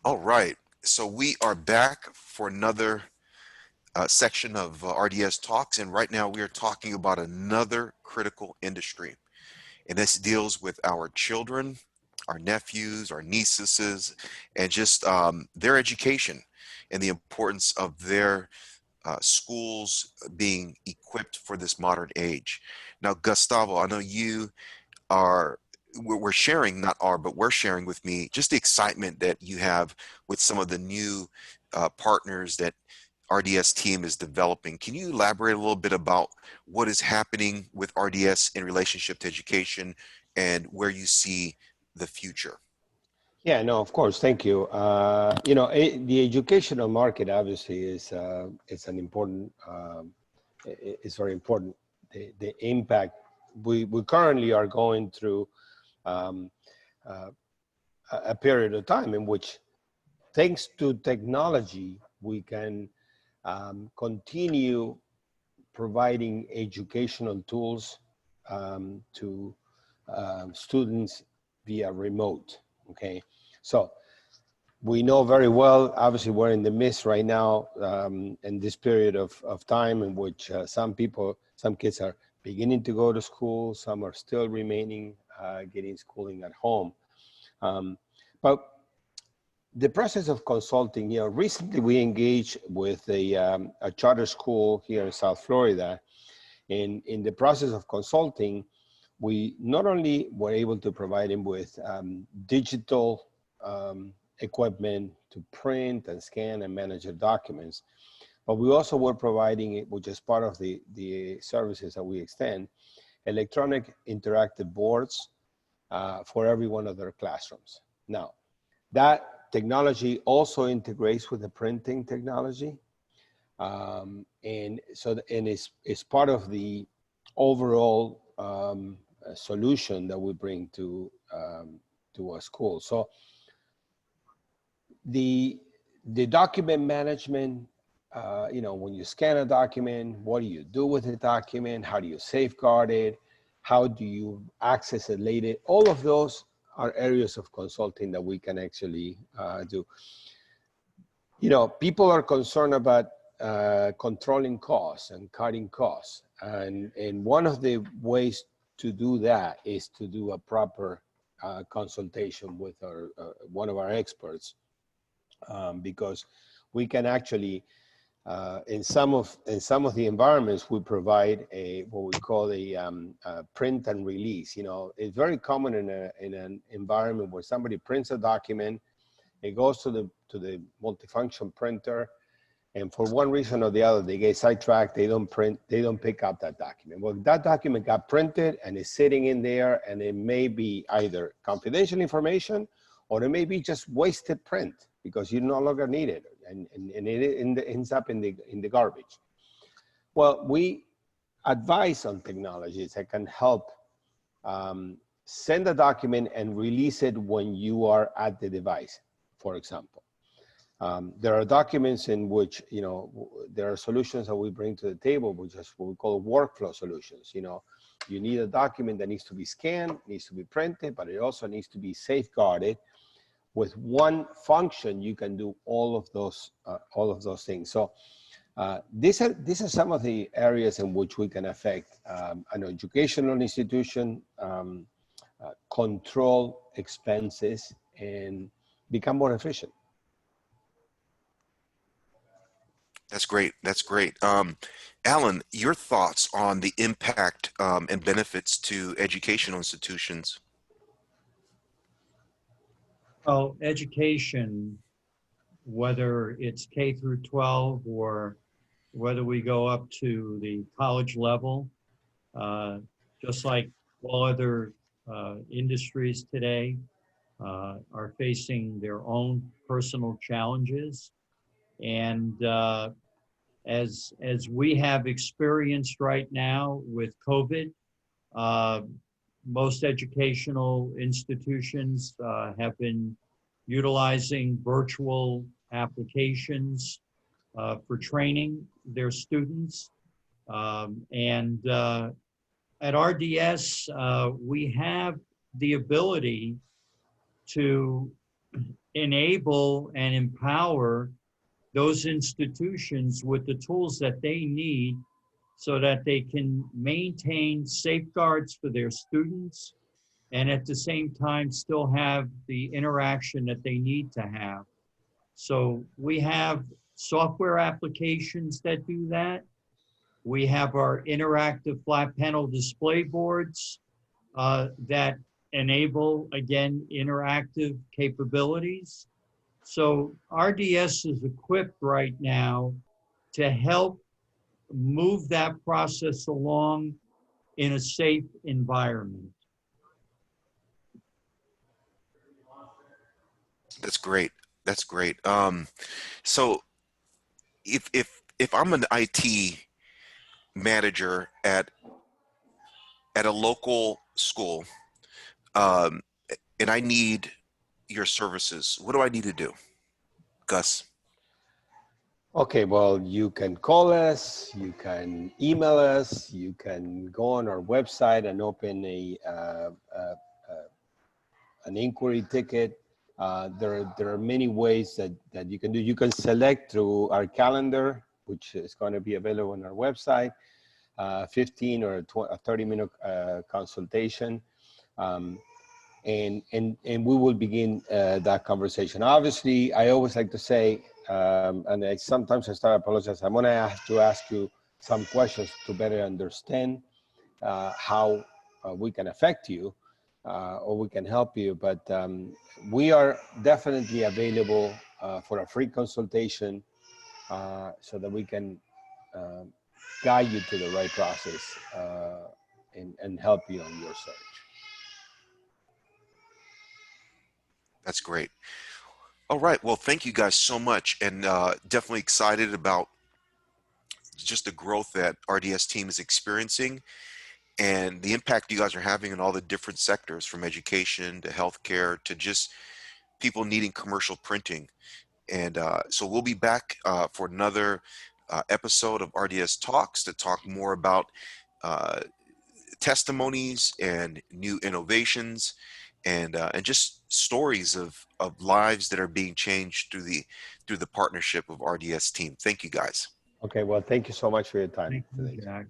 All right. So we are back for another section of RDS Talks. And right now we are talking about another critical industry. And this deals with our children, our nephews, our nieces, and just their education and the importance of their schools being equipped for this modern age. Now, Gustavo, I know you are we're sharing, not are, but we're sharing with me just the excitement that you have with some of the new partners that RDS team is developing. Can you elaborate a little bit about what is happening with RDS in relationship to education and where you see the future? Yeah, no, of course. Thank you. The educational market obviously is it's an important, it's very important. The impact we currently are going through um, uh, a period of time in which, thanks to technology, we can continue providing educational tools to students via remote. Okay, so we know very well, obviously we're in the midst right now in this period of time in which some kids are beginning to go to school, some are still remaining getting schooling at home. Um, but the process of consulting, recently we engaged with a charter school here in South Florida. And in the process of consulting, we not only were able to provide him with digital equipment to print and scan and manage the documents, but we also were providing it, which is part of the services that we extend, electronic interactive boards for every one of their classrooms. Now, that technology also integrates with the printing technology. And it's part of the overall solution that we bring to a school. So the document management, when you scan a document, what do you do with the document? How do you safeguard it? How do you access it later? All of those are areas of consulting that we can actually do. People are concerned about controlling costs and cutting costs. And one of the ways to do that is to do a proper consultation with one of our experts, because we can actually, in some of the environments, we provide what we call a print and release. It's very common in an environment where somebody prints a document, it goes to the multifunction printer, and for one reason or the other, they get sidetracked. They don't pick up that document. Well, that document got printed and is sitting in there, and it may be either confidential information, or it may be just wasted print because you no longer need it, and it ends up in the garbage. Well, we advise on technologies that can help send a document and release it when you are at the device, for example. There are documents in which, there are solutions that we bring to the table, which is what we call workflow solutions. You need a document that needs to be scanned, needs to be printed, but it also needs to be safeguarded. With one function, you can do all of those things. So these are some of the areas in which we can affect an educational institution, control expenses, and become more efficient. That's great. That's great. Alan, your thoughts on the impact and benefits to educational institutions? Well, education, whether it's K through 12 or whether we go up to the college level, uh, just like all other industries today, are facing their own personal challenges. And as we have experienced right now with COVID, uh, most educational institutions have been utilizing virtual applications for training their students. And at RDS, we have the ability to enable and empower those institutions with the tools that they need so that they can maintain safeguards for their students and at the same time still have the interaction that they need to have. So we have software applications that do that. We have our interactive flat panel display boards that enable, again, interactive capabilities. So RDS is equipped right now to help move that process along in a safe environment. That's great. That's great. So if I'm an IT manager at a local school, um, and I need your services, what do I need to do, Gus? Okay, well, you can call us, you can email us, you can go on our website and open an inquiry ticket. There are many ways that you can do. You can select through our calendar, which is going to be available on our website, 15 or a 30-minute consultation. And we will begin that conversation. Obviously, I always like to say, and sometimes I start apologizing, I'm gonna have to ask you some questions to better understand how we can affect you or we can help you. But we are definitely available for a free consultation so that we can guide you to the right process and help you on your search. That's great. All right. Well, thank you guys so much, and definitely excited about just the growth that RDS team is experiencing and the impact you guys are having in all the different sectors, from education to healthcare to just people needing commercial printing. And so we'll be back for another episode of RDS Talks to talk more about uh, testimonies and new innovations and just stories of lives that are being changed through the partnership of RDS team. Thank you guys. Okay, well, thank you so much for your time Thank you, today. Jack.